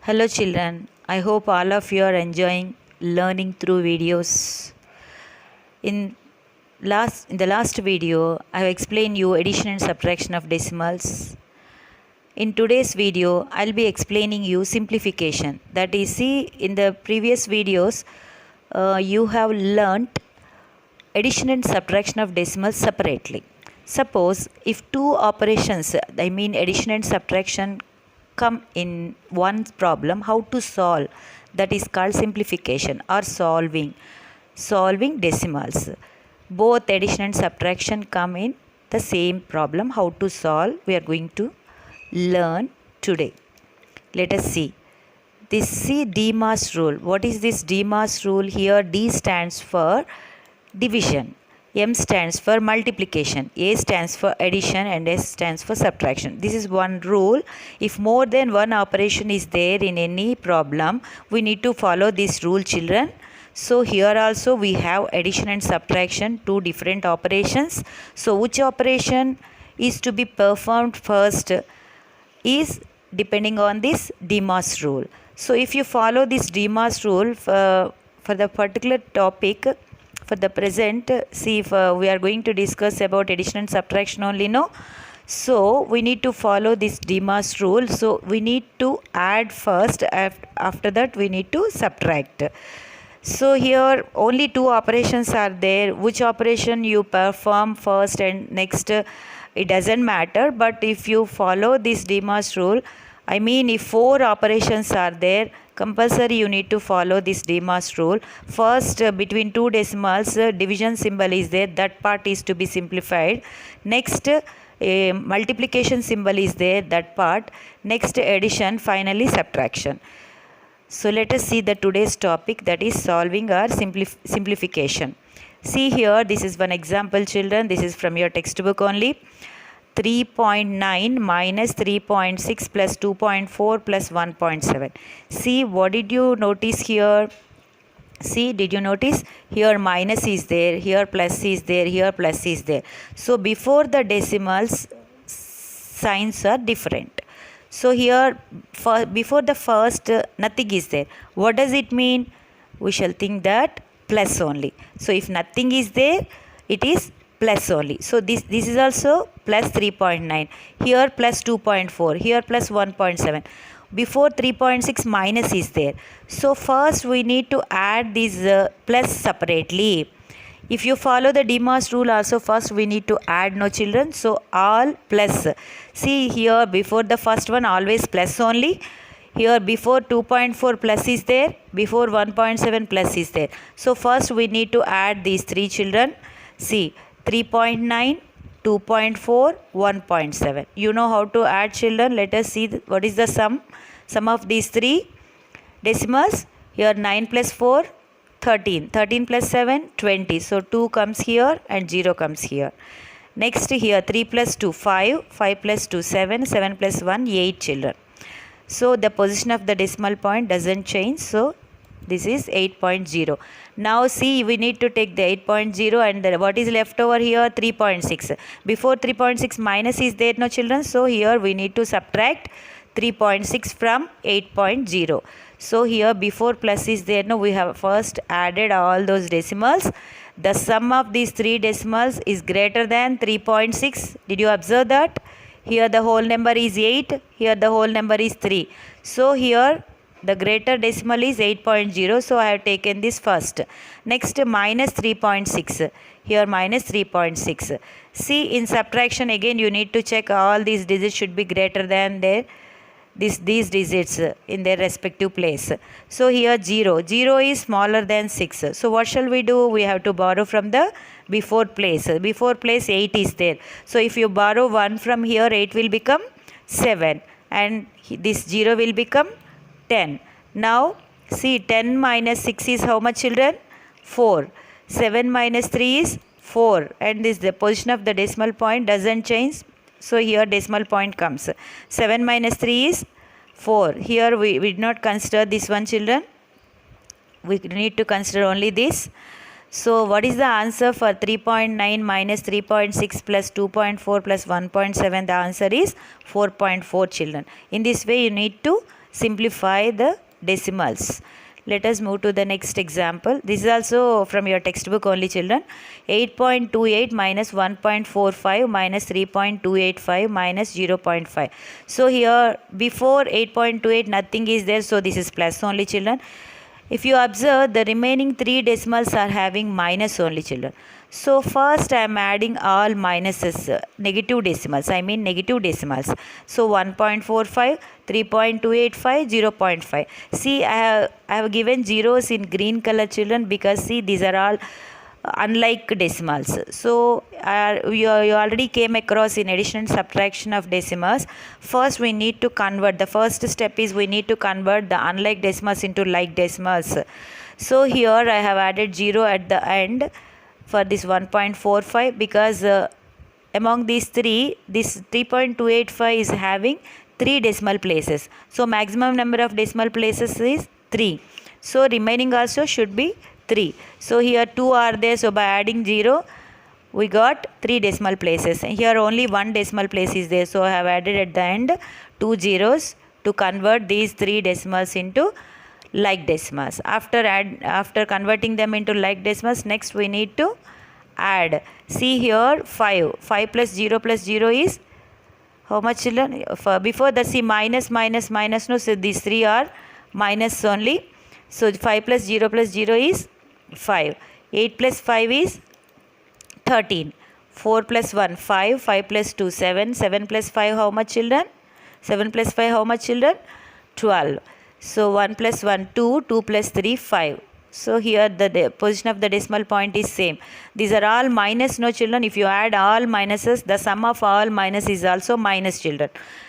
Hello children, I hope all of you are enjoying learning through videos. In the last video, I have explained you addition and subtraction of decimals. In today's video, I'll be explaining you simplification. That is, see, in the previous videos, you have learnt addition and subtraction of decimals separately. Suppose if two operations, I mean addition and subtraction, come in one problem, how to solve, that is called simplification or solving decimals. Both addition and subtraction come in the same problem, how to solve, we are going to learn today. Let us see. This see DMAS rule. What is this DMAS rule? Here D stands for division, M stands for multiplication, A stands for addition, and S stands for subtraction. This is one rule. If more than one operation is there in any problem, we need to follow this rule, children. So here also we have addition and subtraction, two different operations. So which operation is to be performed first is depending on this DMAS rule. So if you follow this DMAS rule for the particular topic, for the present, see, if we are going to discuss about addition and subtraction only, no? So we need to follow this DMAS rule. So we need to add first, after that we need to subtract. So here only two operations are there. Which operation you perform first and next, it doesn't matter. But if you follow this DMAS rule, I mean if four operations are there, compulsory you need to follow this DMAS rule. First, between two decimals, division symbol is there, that part is to be simplified. Next, multiplication symbol is there, that part. Next, addition, finally subtraction. So let us see the today's topic, that is solving or simplification. See here, this is one example, children. This is from your textbook only. 3.9 minus 3.6 plus 2.4 plus 1.7. See, what did you notice here? See, did you notice? Here minus is there, here plus is there, here plus is there. So before the decimals, signs are different. So here, before the first, nothing is there. What does it mean? We shall think that plus only. So if nothing is there, it is plus only. So this is also plus 3.9. Here plus 2.4. Here plus 1.7. Before 3.6 minus is there. So first we need to add this plus separately. If you follow the DMAS rule also, first we need to add, no children. So all plus. See here, before the first one always plus only. Here before 2.4 plus is there. Before 1.7 plus is there. So first we need to add these three, children. See, 3.9, 2.4, 1.7. You know how to add, children. Let us see what is the sum of these three decimals. Here 9 plus 4, 13. 13 plus 7, 20. So 2 comes here and 0 comes here. Next here 3 plus 2, 5. 5 plus 2, 7. 7 plus 1, 8, children. So the position of the decimal point doesn't change. So this is 8.0. Now see, we need to take the 8.0 and what is left over here? 3.6. Before 3.6 minus is there, no children. So here we need to subtract 3.6 from 8.0. So here before plus is there, no, we have first added all those decimals. The sum of these three decimals is greater than 3.6. Did you observe that? Here the whole number is 8. Here the whole number is 3. So here the greater decimal is 8.0. So I have taken this first. Next minus 3.6. Here minus 3.6. See, in subtraction again you need to check all these digits should be greater than these digits in their respective place. So here 0. 0 is smaller than 6. So what shall we do? We have to borrow from the before place. Before place 8 is there. So if you borrow 1 from here, 8 will become 7. And this 0 will become 10. Now see, 10 minus 6 is how much, children? 4. 7 minus 3 is 4. And this the position of the decimal point doesn't change. So here decimal point comes. 7 minus 3 is 4. Here we did not consider this one, children. We need to consider only this. So what is the answer for 3.9 minus 3.6 plus 2.4 plus 1.7? The answer is 4.4, children. In this way you need to simplify the decimals. Let us move to the next example. This is also from your textbook only, children. 8.28 minus 1.45 minus 3.285 minus 0.5. So here before 8.28 nothing is there, so this is plus only, children. If you observe, the remaining 3 decimals are having minus only, children. So first I am adding all minuses, negative decimals, I mean negative decimals. So 1.45, 3.285, 0.5. See, I have given zeros in green color, children, because see, these are all unlike decimals. So you already came across in addition and subtraction of decimals. First we need to convert. The first step is we need to convert the unlike decimals into like decimals. So here I have added 0 at the end for this 1.45 because among these 3, this 3.285 is having 3 decimal places. So maximum number of decimal places is 3. So remaining also should be 3. So here 2 are there, so by adding 0 we got 3 decimal places. Here only 1 decimal place is there, so I have added at the end 2 zeros to convert these 3 decimals into like decimals. After converting them into like decimals, next we need to add. See here 5 plus 0 is how much, children? Before that, see, minus, no, so these 3 are minus only. So 5 plus 0 is 5. 8 plus 5 is 13. 4 plus 1, 5. 5 plus 2, 7. 7 plus 5, how much, children? 7 plus 5, how much, children? 12. So 1 plus 1, 2. 2 plus 3, 5. So here the position of the decimal point is same. These are all minus, no, children. If you add all minuses, the sum of all minus is also minus, children.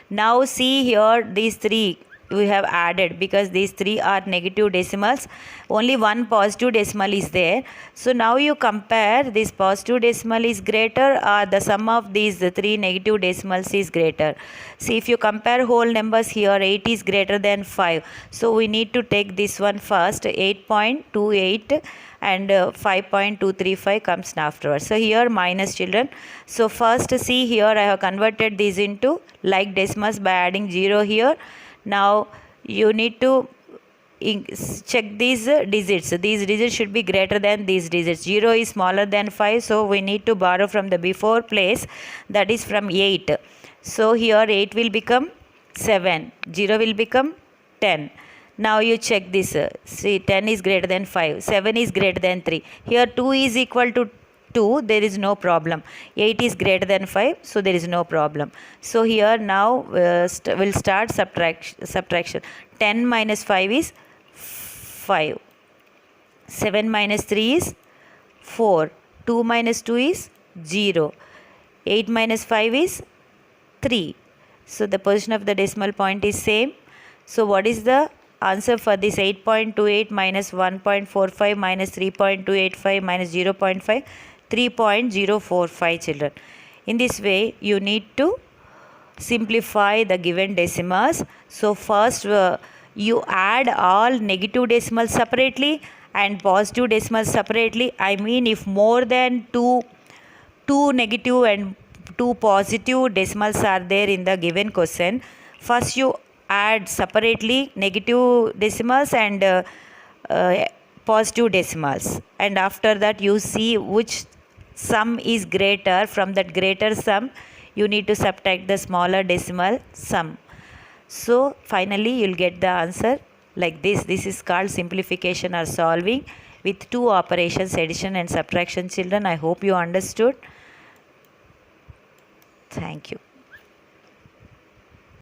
Now see here these 3 we have added because these 3 are negative decimals. Only one positive decimal is there. So now you compare, this positive decimal is greater or the sum of these 3 negative decimals is greater. See, if you compare whole numbers here, 8 is greater than 5. So we need to take this one first, 8.28 and 5.235 comes afterwards. So here minus, children. So first see here I have converted these into like decimals by adding 0 here. Now you need to check these digits. These digits should be greater than these digits. 0 is smaller than 5, so we need to borrow from the before place, that is from 8. So here 8 will become 7, 0 will become 10. Now you check this. See, 10 is greater than 5, 7 is greater than 3. Here 2 is equal to 2, there is no problem. 8 is greater than 5, so there is no problem. So here now we'll start subtraction. 10 minus 5 is 5. 7 minus 3 is 4. 2 minus 2 is 0. 8 minus 5 is 3. So the position of the decimal point is same. So what is the answer for this 8.28 minus 1.45 minus 3.285 minus 0.5? 3.045, children. In this way you need to simplify the given decimals. So first you add all negative decimals separately and positive decimals separately. I mean, if more than two negative and 2 positive decimals are there in the given question, first you add separately negative decimals and positive decimals, and after that you see which sum is greater. From that greater sum you need to subtract the smaller decimal sum. So finally you'll get the answer like this. This is called simplification or solving with 2 operations, addition and subtraction, children. I hope you understood. Thank you.